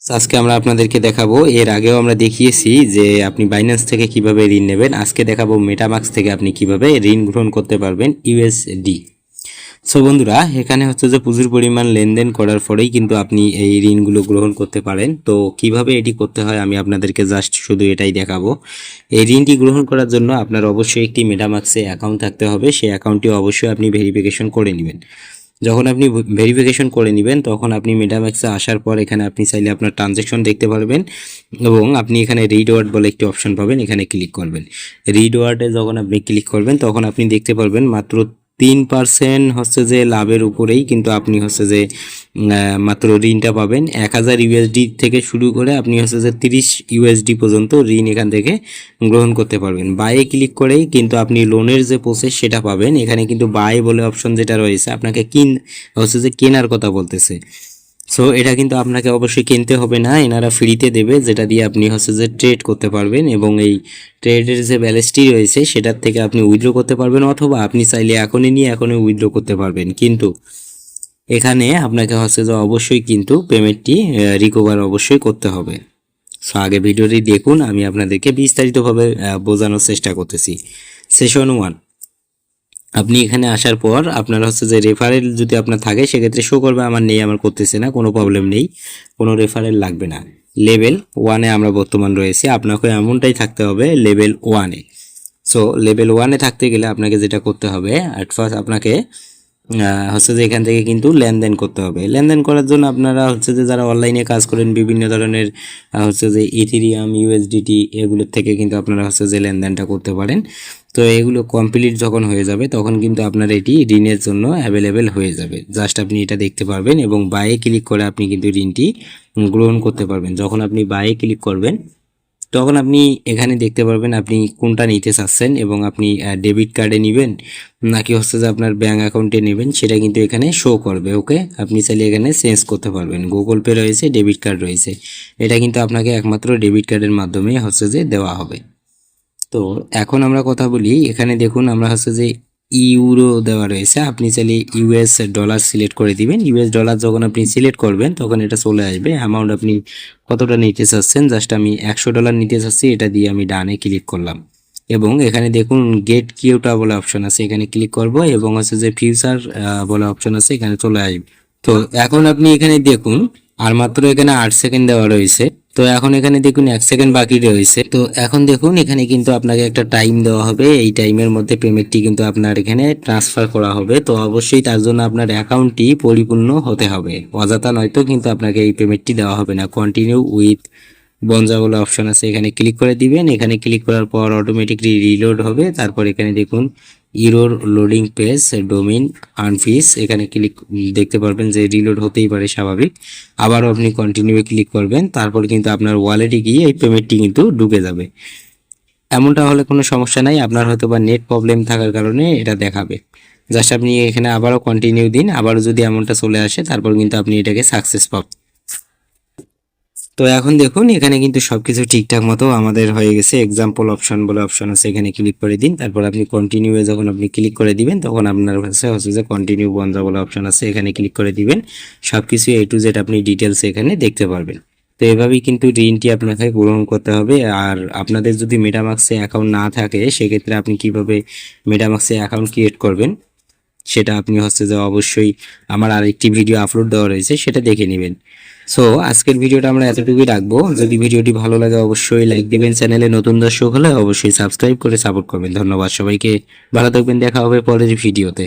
আজকে আমরা আপনাদেরকে দেখাবো, এর আগেও আমরা দেখিয়েছি যে আপনি বাইন্যান্স থেকে কিভাবে ঋণ নেবেন। আজকে দেখাবো মেটামাক্স থেকে আপনি কিভাবে ঋণ গ্রহণ করতে পারবেন ইউএসডি। সো বন্ধুরা, এখানে হচ্ছে যে প্রচুর পরিমাণ লেনদেন করার পরেই কিন্তু আপনি এই ঋণগুলো গ্রহণ করতে পারেন। তো কিভাবে এটি করতে হয় আমি আপনাদেরকে জাস্ট শুধু এটাই দেখাবো। এই ঋণটি গ্রহণ করার জন্য আপনার অবশ্যই একটি মেটামাক্সে অ্যাকাউন্ট থাকতে হবে। সেই অ্যাকাউন্টটি অবশ্যই আপনি ভেরিফিকেশন করে নেবেন। যখন আপনি ভেরিফিকেশন করে নেবেন তখন আপনি মেটাম্যাক্সে আসার পর এখানে আপনি চাইলে আপনার ট্রানজ্যাকশন দেখতে পারবেন এবং আপনি এখানে রিড ওয়ার্ড বলে একটি অপশন পাবেন, এখানে ক্লিক করবেন। রিড ওয়ার্ডে যখন আপনি ক্লিক করবেন তখন আপনি দেখতে পারবেন মাত্র 3% হচ্ছে যে লাভের উপরেই কিন্তু আপনি হচ্ছে যে মাত্র ঋণটা পাবেন। 1000 ইউএসডি থেকে শুরু করে আপনি হচ্ছে যে 30 ইউএসডি পর্যন্ত ঋণ এখান থেকে গ্রহণ করতে পারবেন। বায়ে ক্লিক করেই কিন্তু আপনি লোনের যে প্রসেস সেটা পাবেন। এখানে কিন্তু বাই বলে অপশন যেটা রয়েছে আপনাকে হচ্ছে যে কেনার কথা বলতেছে। সো এটা কিন্তু আপনাকে অবশ্যই কিনতে হবে না, এনারা ফ্রিতে দেবে, যেটা দিয়ে আপনি হচ্ছে যে ট্রেড করতে পারবেন এবং এই ট্রেডের যে ব্যালেন্সটি রয়েছে সেটার থেকে আপনি উইথড্র করতে পারবেন, অথবা আপনি চাইলে এখনই নিয়ে এখনই উইথড্র করতে পারবেন। কিন্তু এখানে আপনাকে হচ্ছে যে অবশ্যই কিন্তু পেমেন্টটি রিকভার অবশ্যই করতে হবে। সো আগে ভিডিওটি দেখুন, আমি আপনাদেরকে বিস্তারিতভাবে বোঝানোর চেষ্টা করতেছি। সেশন 1, আপনি এখানে আসার পর আপনার হচ্ছে যে রেফারেল যদি আপনার থাকে সেক্ষেত্রে শো করবে, আমার নেই, আমার করতেছে না, কোনো প্রবলেম নেই, কোনো রেফারেল লাগবে না। লেভেল 1-এ আমরা বর্তমান রয়েছি, আপনাকে এমনটাই থাকতে হবে লেভেল 1-এ। সো লেভেল 1-এ থাকতে গেলে আপনাকে যেটা করতে হবে, অ্যাট ফার্স্ট আপনাকে হচ্ছে যে এখান থেকে কিন্তু লেনদেন করতে হবে। লেনদেন করার জন্য আপনারা হচ্ছে যে যারা অনলাইনে কাজ করেন বিভিন্ন ধরনের হচ্ছে যে ইথেরিয়াম, ইউএসডিটি এগুলোর থেকে কিন্তু আপনারা হচ্ছে যে লেনদেনটা করতে পারেন। তো এগুলো কমপ্লিট যখন হয়ে যাবে তখন কিন্তু আপনার এটি ঋণের জন্য অ্যাভেলেবেল হয়ে যাবে। জাস্ট আপনি এটা দেখতে পারবেন এবং বাইয়ে ক্লিক করে আপনি কিন্তু ঋণটি গ্রহণ করতে পারবেন। যখন আপনি বাইয়ে ক্লিক করবেন তখন আপনি এখানে দেখতে পারবেন আপনি কোনটা নিতে চাচ্ছেন এবং আপনি ডেবিট কার্ডে নেবেন নাকি হচ্ছে যে আপনার ব্যাঙ্ক অ্যাকাউন্টে নেবেন সেটা কিন্তু এখানে শো করবে। ওকে, আপনি চাইলে এখানে চেঞ্জ করতে পারবেন। গুগল পে রয়েছে, ডেবিট কার্ড রয়েছে, এটা কিন্তু আপনাকে একমাত্র ডেবিট কার্ডের মাধ্যমে হচ্ছে যে দেওয়া হবে। তো এখন আমরা কথা বলি, এখানে দেখুন আমরা হচ্ছে যে ইউরো দেওয়া রয়েছে, আপনি চাইলে ইউএস ডলার সিলেক্ট করে দিবেন। ইউএস ডলার যখন আপনি সিলেক্ট করবেন তখন এটা চলে আসবে, অ্যামাউন্ট আপনি কতটা নিতে চাচ্ছেন। জাস্ট আমি $100 নিতে চাচ্ছি, এটা দিয়ে আমি ডানে ক্লিক করলাম এবং এখানে দেখুন গেট কিউটা বলে অপশন আছে, এখানে ক্লিক করব এবং হচ্ছে যে ফিউচার বলে অপশন আছে, এখানে চলে আসবে। তো এখন আপনি এখানে দেখুন আর মাত্র এখানে 8 সেকেন্ড দেওয়া রয়েছে। তো এখন এখানে দেখুন 1 সেকেন্ড বাকি রয়েছে। তো এখন দেখুন এখানে কিন্তু আপনাকে একটা টাইম দেওয়া হবে, এই টাইমের মধ্যে পেমেন্টটি কিন্তু আপনার এখানে ট্রান্সফার করা হবে। তো অবশ্যই তার জন্য আপনার অ্যাকাউন্টটি পরিপূর্ণ হতে হবে, অযথা নয়তো কিন্তু আপনাকে এই পেমেন্টটি দেওয়া হবে না। কন্টিনিউ উইথ বনজা বলে অপশন আছে, এখানে ক্লিক করে দিবেন। এখানে ক্লিক করার পর অটোমেটিকলি রিলোড হবে। তারপর এখানে দেখুন ইরোর লোডিং পেজ ডোমেইন আনফিস, এখানে ক্লিক দেখতে পারবেন যে রিলোড হতেই পারে, স্বাভাবিক। আবারও আপনি কন্টিনিউ ক্লিক করবেন, তারপর কিন্তু আপনার ওয়ালেটে গিয়ে এই পেমেন্টটি কিন্তু ঢুকে যাবে। এমনটা হলে কোনো সমস্যা নাই, আপনার হয়তো বা নেট প্রবলেম থাকার কারণে এটা দেখাবে। জাস্ট আপনি এখানে আবারও কন্টিনিউ দিন, আবারও যদি এমনটা চলে আসে তারপর কিন্তু আপনি এটাকে সাকসেস পাবেন। তো এখন দেখুন এখানে কিন্তু সবকিছু ঠিকঠাক মতো আমাদের হয়ে গেছে। এক্সাম্পল অপশন বলে অপশন আছে, এখানে ক্লিক করে দিন। তারপর আপনি কন্টিনিউ যখন আপনি ক্লিক করে দিবেন তখন আপনার কাছে হচ্ছে যে কন্টিনিউ বন্ধ বলে অপশন আছে, এখানে ক্লিক করে দিবেন। সবকিছু A to Z আপনি ডিটেলস এখানে দেখতে পারবেন। তো এভাবেই কিন্তু ঋণটি আপনাকে গ্রহণ করতে হবে। আর আপনাদের যদি মেটামাক্সে অ্যাকাউন্ট না থাকে সেক্ষেত্রে আপনি কিভাবে মেটামাক্সে অ্যাকাউন্ট ক্রিয়েট করবেন সেটা আপনি হচ্ছে যে অবশ্যই আমার আরেকটি ভিডিও আপলোড দেওয়া রয়েছে, সেটা দেখে নেবেন। সো আজকের ভিডিওটা আমরা এতটুকুই রাখবো। যদি ভিডিওটি ভালো লাগে অবশ্যই লাইক দিবেন, চ্যানেলে নতুন দর্শক হলে অবশ্যই সাবস্ক্রাইব করে সাপোর্ট করবেন। ধন্যবাদ সবাইকে, ভালো থাকবেন, দেখা হবে পরের ভিডিওতে।